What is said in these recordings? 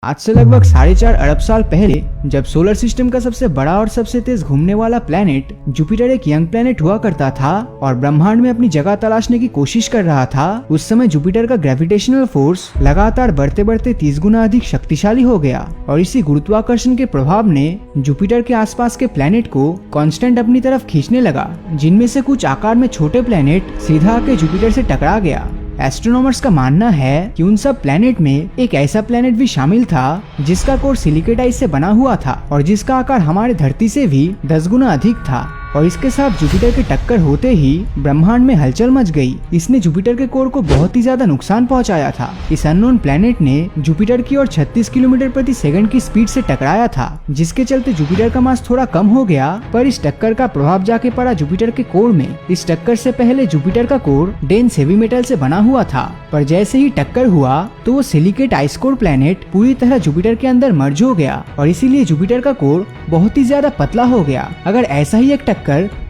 आज से लगभग 4.5 अरब साल पहले जब सोलर सिस्टम का सबसे बड़ा और सबसे तेज घूमने वाला प्लेनेट जुपिटर एक यंग प्लेनेट हुआ करता था और ब्रह्मांड में अपनी जगह तलाशने की कोशिश कर रहा था, उस समय जुपिटर का ग्रेविटेशनल फोर्स लगातार बढ़ते बढ़ते 30 गुना अधिक शक्तिशाली हो गया और इसी गुरुत्वाकर्षण के प्रभाव ने जुपिटर के आसपास के प्लेनेट को कांस्टेंट अपनी तरफ खींचने लगा, जिनमें से कुछ आकार में छोटे प्लेनेट सीधा आके जुपिटर से टकरा गया। एस्ट्रोनॉमर्स का मानना है कि उन सब प्लेनेट में एक ऐसा प्लेनेट भी शामिल था जिसका कोर सिलिकेट आइस से बना हुआ था और जिसका आकार हमारे धरती से भी 10 गुना अधिक था। और इसके साथ जुपिटर के टक्कर होते ही ब्रह्मांड में हलचल मच गई। इसने जुपिटर के कोर को बहुत ही ज्यादा नुकसान पहुंचाया था। इस अननोन प्लेनेट ने जुपिटर की ओर 36 किलोमीटर प्रति सेकंड की स्पीड से टकराया था, जिसके चलते जुपिटर का मास थोड़ा कम हो गया, पर इस टक्कर का प्रभाव जाके पड़ा जुपिटर के कोर में। इस टक्कर से पहले जुपिटर का कोर डेंस हेवी मेटल से बना हुआ था, पर जैसे ही टक्कर हुआ तो वो सिलिकेट आइस कोर प्लेनेट पूरी तरह जुपिटर के अंदर मर्ज हो गया और इसीलिए जुपिटर का कोर बहुत ही ज्यादा पतला हो गया। अगर ऐसा ही एक टक्कर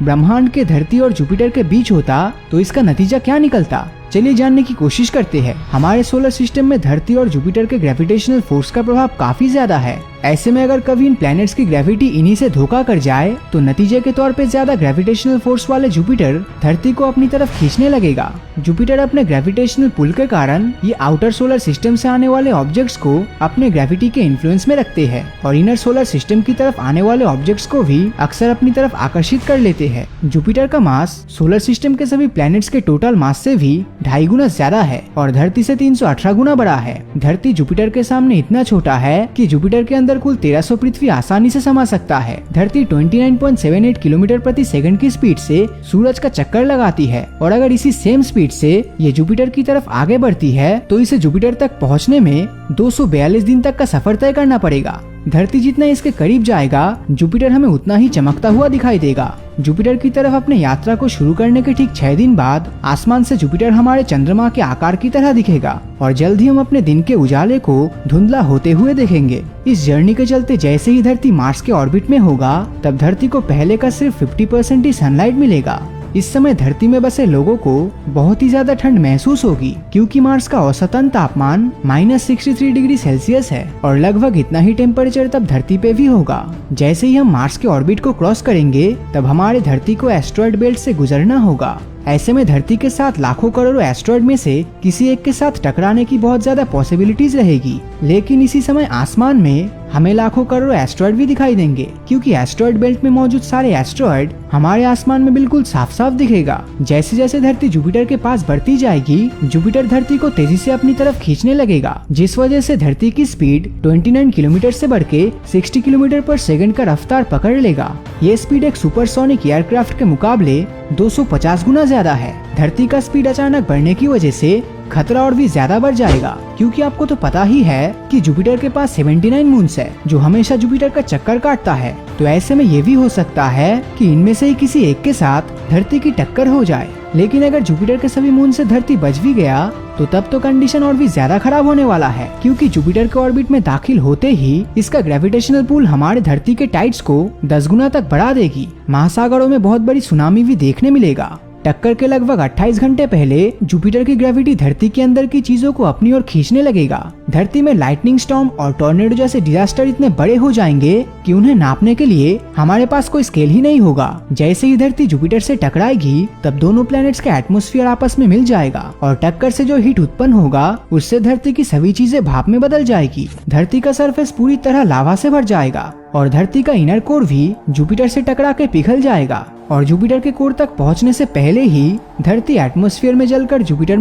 ब्रह्मांड के धरती और जुपिटर के बीच होता तो इसका नतीजा क्या निकलता, चलिए जानने की कोशिश करते हैं। हमारे सोलर सिस्टम में धरती और जुपिटर के ग्रेविटेशनल फोर्स का प्रभाव काफी ज्यादा है। ऐसे में अगर कभी इन प्लैनेट्स की ग्रेविटी इन्हीं से धोखा कर जाए तो नतीजे के तौर पे ज्यादा ग्रेविटेशनल फोर्स वाले जुपिटर धरती को अपनी तरफ खींचने लगेगा। जुपिटर अपने ग्रेविटेशनल पुल के कारण ये आउटर सोलर सिस्टम से आने वाले ऑब्जेक्ट्स को अपने ग्रेविटी के इन्फ्लुएंस में रखते हैं और इनर सोलर सिस्टम की तरफ आने वाले ऑब्जेक्ट्स को भी अक्सर अपनी तरफ आकर्षित कर लेते हैं। जुपिटर का मास सोलर सिस्टम के सभी प्लैनेट्स के टोटल मास से भी 2.5 गुना ज्यादा है और धरती से 318 गुना बड़ा है। धरती जुपिटर के सामने इतना छोटा है कि जुपिटर के अंदर कुल 1300 पृथ्वी आसानी से समा सकता है। धरती 29.78 किलोमीटर प्रति सेकंड की स्पीड से सूरज का चक्कर लगाती है और अगर इसी सेम स्पीड से ये जुपिटर की तरफ आगे बढ़ती है तो इसे जुपिटर तक पहुंचने में 242 दिन तक का सफर तय करना पड़ेगा। धरती जितना इसके करीब जाएगा जुपिटर हमें उतना ही चमकता हुआ दिखाई देगा। जुपिटर की तरफ अपने यात्रा को शुरू करने के ठीक 6 दिन बाद आसमान से जुपिटर हमारे चंद्रमा के आकार की तरह दिखेगा और जल्द ही हम अपने दिन के उजाले को धुंधला होते हुए देखेंगे। इस जर्नी के चलते जैसे ही धरती मार्स के ऑर्बिट में होगा तब धरती को पहले का सिर्फ 50% ही सनलाइट मिलेगा। इस समय धरती में बसे लोगों को बहुत ही ज्यादा ठंड महसूस होगी क्योंकि मार्स का औसतन तापमान -63 डिग्री सेल्सियस है और लगभग इतना ही टेम्परेचर तब धरती पे भी होगा। जैसे ही हम मार्स के ऑर्बिट को क्रॉस करेंगे तब हमारे धरती को एस्ट्रॉयड बेल्ट से गुजरना होगा। ऐसे में धरती के साथ लाखों करोड़ों एस्ट्रॉयड में से किसी एक के साथ टकराने की बहुत ज्यादा पॉसिबिलिटीज रहेगी, लेकिन इसी समय आसमान में हमें लाखों करोड़ों एस्ट्रॉयड भी दिखाई देंगे क्योंकि एस्ट्रॉयड बेल्ट में मौजूद सारे एस्ट्रॉयड हमारे आसमान में बिल्कुल साफ साफ दिखेगा। जैसे जैसे धरती जुपिटर के पास बढ़ती जाएगी जुपिटर धरती को तेजी से अपनी तरफ खींचने लगेगा, जिस वजह से धरती की स्पीड 29 किलोमीटर से बढ़ के 60 किलोमीटर पर सेकंड का रफ्तार पकड़ लेगा। ये स्पीड एक सुपरसोनिक एयरक्राफ्ट के मुकाबले 250 गुना ज्यादा है। धरती का स्पीड अचानक बढ़ने की वजह से खतरा और भी ज्यादा बढ़ जाएगा क्योंकि आपको तो पता ही है कि जुपिटर के पास 79 मून्स है जो हमेशा जुपिटर का चक्कर काटता है। तो ऐसे में ये भी हो सकता है कि इनमें से ही किसी एक के साथ धरती की टक्कर हो जाए। लेकिन अगर जुपिटर के सभी मून से धरती बच भी गया तो तब तो कंडीशन और भी ज्यादा खराब होने वाला है क्योंकि जुपिटर के ऑर्बिट में दाखिल होते ही इसका ग्रेविटेशनल पुल हमारे धरती के टाइड्स को 10 गुना तक बढ़ा देगी। महासागरों में बहुत बड़ी सुनामी भी देखने मिलेगा। टक्कर के लगभग 28 घंटे पहले जुपिटर की ग्रेविटी धरती के अंदर की चीजों को अपनी ओर खींचने लगेगा। धरती में लाइटनिंग स्टॉर्म और टॉर्नेडो जैसे डिजास्टर इतने बड़े हो जाएंगे कि उन्हें नापने के लिए हमारे पास कोई स्केल ही नहीं होगा। जैसे ही धरती जुपिटर से टकराएगी तब दोनों प्लैनेट्स का एटमॉस्फेयर आपस में मिल जाएगा और टक्कर से जो हीट उत्पन्न होगा उससे धरती की सभी चीजें भाप में बदल जाएगी। धरती का सरफेस पूरी तरह लावा से भर जाएगा और धरती का इनर कोर भी जुपिटर से टकरा के पिघल जाएगा और जुपिटर के कोर तक पहुंचने से पहले ही धरती एटमॉस्फेयर में जलकर जुपिटर